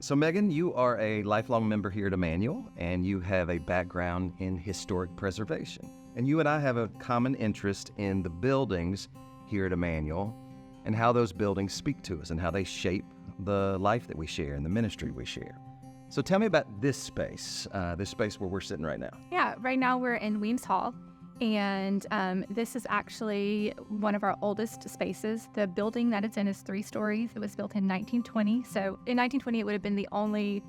So Megan, you are a lifelong member here at Emmanuel, and you have a background in historic preservation. And you and I have a common interest in the buildings here at Emmanuel and how those buildings speak to us and how they shape the life that we share and the ministry we share. So tell me about this space where we're sitting right now. Yeah, right now we're in Weems Hall, and this is actually one of our oldest spaces. The building that it's in is 3 stories. It was built in 1920. So in 1920, it would have been the only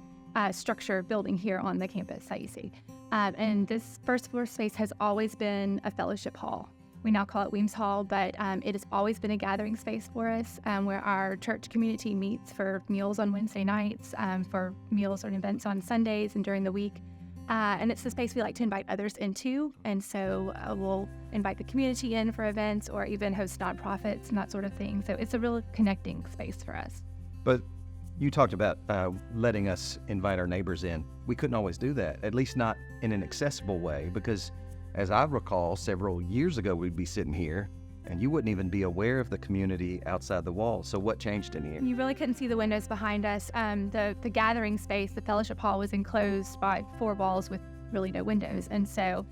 structure building here on the campus that you see. And this first floor space has always been a fellowship hall. We now call it Weems Hall, but it has always been a gathering space for us where our church community meets for meals on Wednesday nights, for meals or events on Sundays and during the week. And it's the space we like to invite others into. And so we'll invite the community in for events or even host nonprofits and that sort of thing. So it's a real connecting space for us. But you talked about letting us invite our neighbors in. We couldn't always do that, at least not in an accessible way, because as I recall, several years ago, we'd be sitting here and you wouldn't even be aware of the community outside the walls. So what changed in here? You really couldn't see the windows behind us. The gathering space, the fellowship hall, was enclosed by 4 walls with really no windows. And so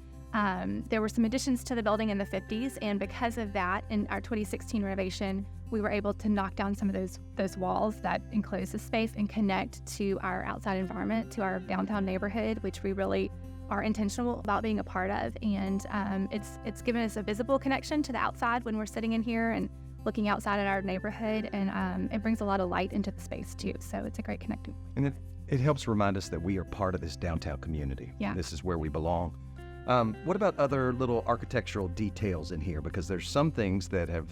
there were some additions to the building in the 50s. And because of that, in our 2016 renovation, we were able to knock down some of those walls that enclose the space and connect to our outside environment, to our downtown neighborhood, which we really are intentional about being a part of. And it's given us a visible connection to the outside when we're sitting in here and looking outside at our neighborhood, and it brings a lot of light into the space too. So it's a great connecting. And it helps remind us that we are part of this downtown community. Yeah. This is where we belong. What about other little architectural details in here? Because there's some things that have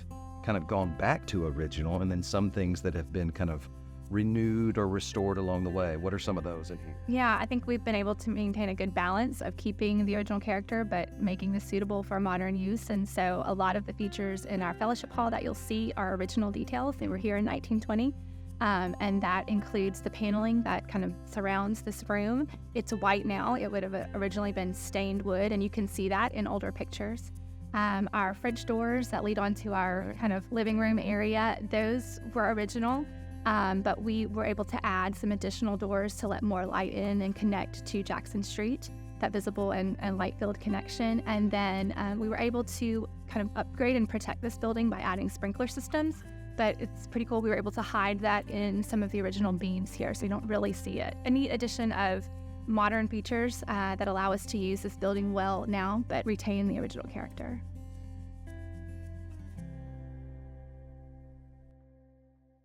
kind of gone back to original, and then some things that have been kind of renewed or restored along the way. What are some of those in here? Yeah, I think we've been able to maintain a good balance of keeping the original character, but making this suitable for modern use. And so a lot of the features in our fellowship hall that you'll see are original details. They were here in 1920. And that includes the paneling that kind of surrounds this room. It's white now. It would have originally been stained wood, and you can see that in older pictures. Our fridge doors that lead onto our kind of living room area, those were original. But we were able to add some additional doors to let more light in and connect to Jackson Street, that visible and light-filled connection. And then we were able to kind of upgrade and protect this building by adding sprinkler systems. But it's pretty cool. We were able to hide that in some of the original beams here, so you don't really see it. A neat addition of modern features that allow us to use this building well now, but retain the original character.